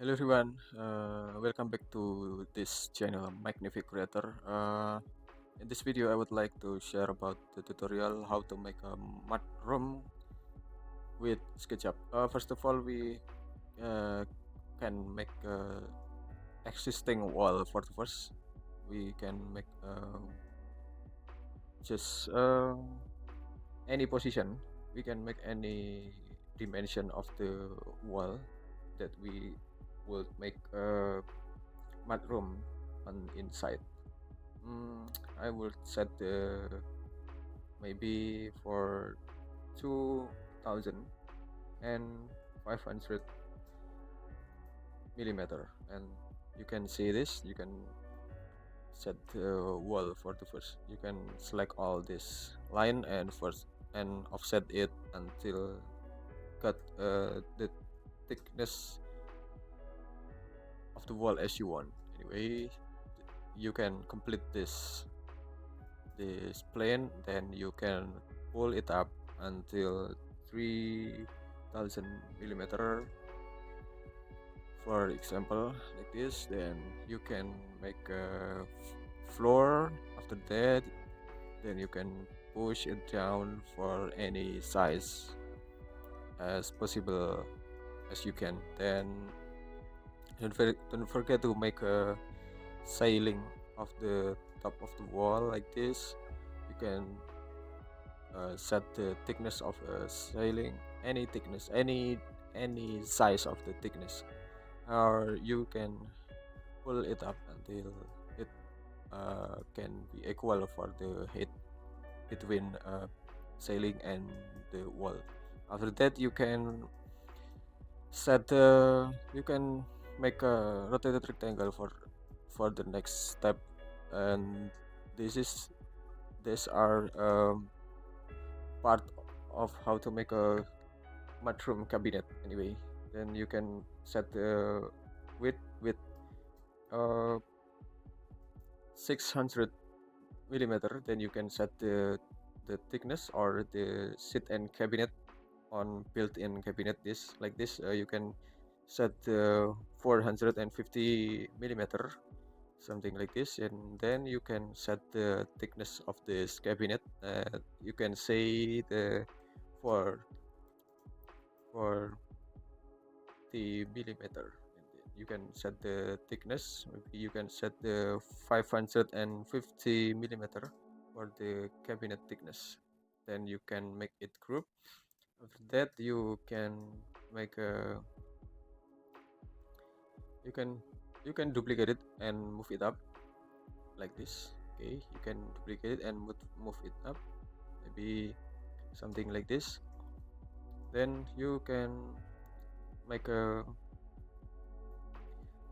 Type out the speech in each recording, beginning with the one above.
Hello everyone, welcome back to this channel Magnific Creator. In this video I would like to share about the tutorial how to make a mud room with Sketchup. First of all, we uh, can make a existing wall for the first. We can make just any position. We can make any dimension of the wall that we will make a mud room on inside. Mm, I would set the maybe for 2,500 millimeter, and you can see this. You can set the wall for the first. You can select all this line and first and offset it until cut the thickness of the wall as you want. Anyway, you can complete this plane, then you can pull it up until 3,000 millimeter, for example, like this. Then you can make a floor. After that, then you can push it down for any size as possible as you can. Then don't forget to make a ceiling of the top of the wall like this. You can set the thickness of a ceiling, any thickness, any size of the thickness, or you can pull it up until it can be equal for the height between ceiling and the wall. After that, you can you can make a rotated rectangle for the next step, and this is these are part of how to make a mushroom cabinet. Anyway, then you can set the width with uh 600 millimeter. Then you can set the thickness or the sit and cabinet on built-in cabinet this like this. You can set 450 millimeter, something like this, and then you can set the thickness of this cabinet. You can say the for the millimeter, and then you can set the thickness. Maybe you can set the 550 millimeter for the cabinet thickness. Then you can make it group. After that, you can make a you can you can duplicate it and move it up like this. Okay, you can duplicate it and move it up, maybe something like this. Then you can make a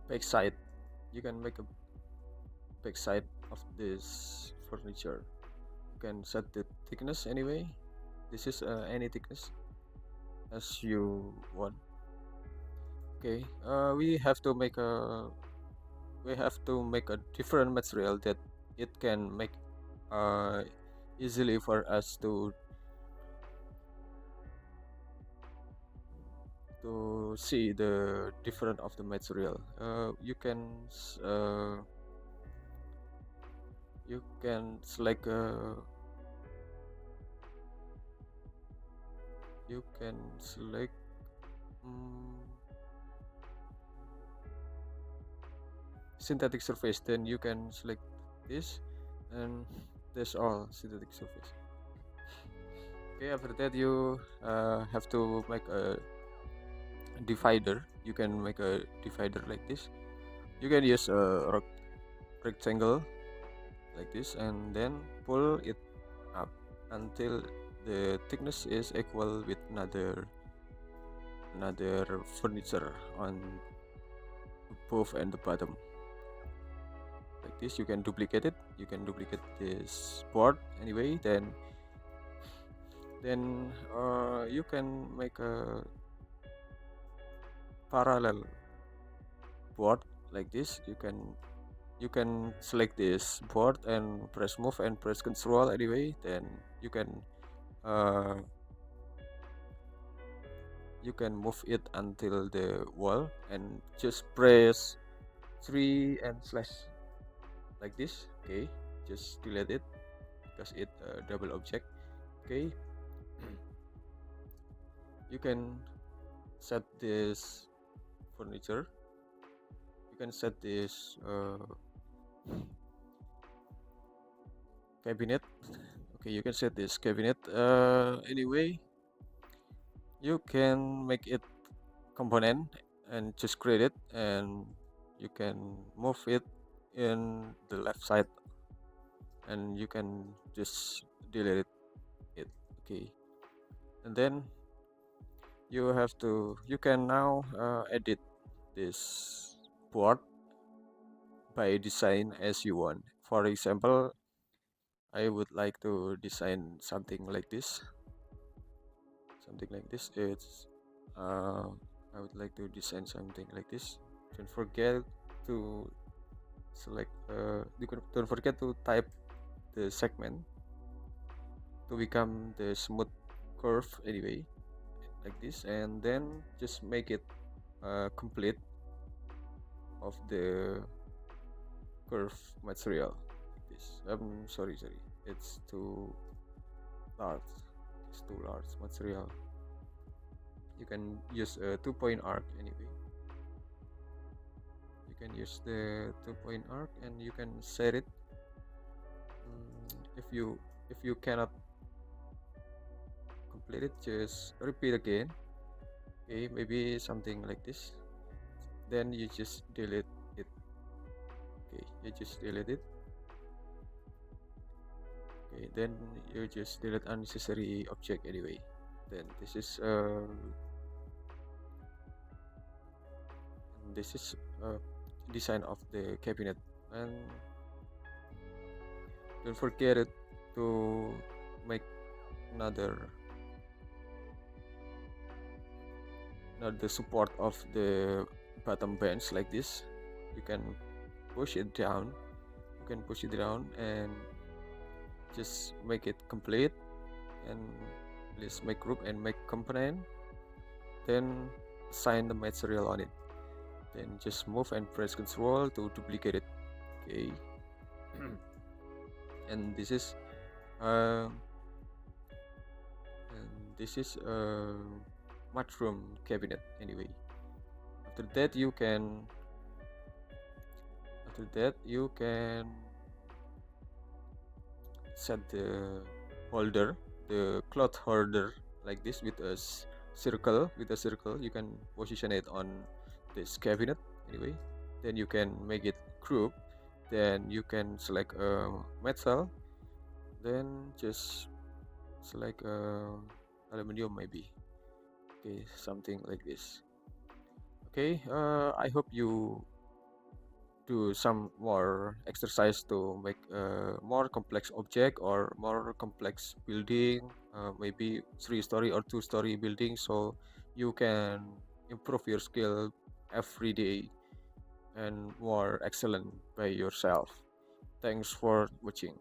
back side. You can make a back side of this furniture. You can set the thickness anyway. This is any thickness as you want. Okay, we have to make a different material that it can make uh, easily for us to see the different of the material. You can select you can select mm, synthetic surface. Then you can select this, and that's all synthetic surface. Okay, after that you have to make a divider. You can make a divider like this. You can use a rectangle like this, and then pull it up until the thickness is equal with another furniture on both and the bottom like this. You can duplicate it. You can duplicate this board anyway. Then you can make a parallel board like this. You can select this board and press move and press control anyway. Then you can uh, you can move it until the wall and just press 3 and slash like this. Okay, just delete it because it double object. Okay, you can set this furniture, you can set this cabinet. Okay, you can set this cabinet anyway. You can make it component and just create it, and you can move it in the left side, and you can just delete it. Okay, and then you can now edit this board by design as you want. For example, I would like to design something like this. It's I would like to design something like this. Don't forget to don't forget to type the segment to become the smooth curve anyway, like this, and then just make it complete of the curve material like this. Sorry, it's too large. It's too large material. You can use a 2-point arc anyway. You can use the 2-point arc, and you can set it. If you cannot complete it, just repeat again. Okay, maybe something like this. Then you just delete it. Okay, you just delete it. Okay, then you just delete unnecessary object anyway. Then this is design of the cabinet, and don't forget it to make another support of the bottom bench like this. You can push it down, and just make it complete, and please make group and make component, then assign the material on it, then just move and press Ctrl to duplicate it. Okay. And this is uh, Mudroom cabinet anyway. After that you can set the holder, the cloth holder like this with a circle. You can position it on this cabinet anyway. Then you can make it group, then you can select metal, then just select aluminum maybe. Okay, something like this. Okay, I hope you do some more exercise to make a more complex object or more complex building, maybe 3-story or 2-story building, so you can improve your skill every day and more excellent by yourself. Thanks for watching.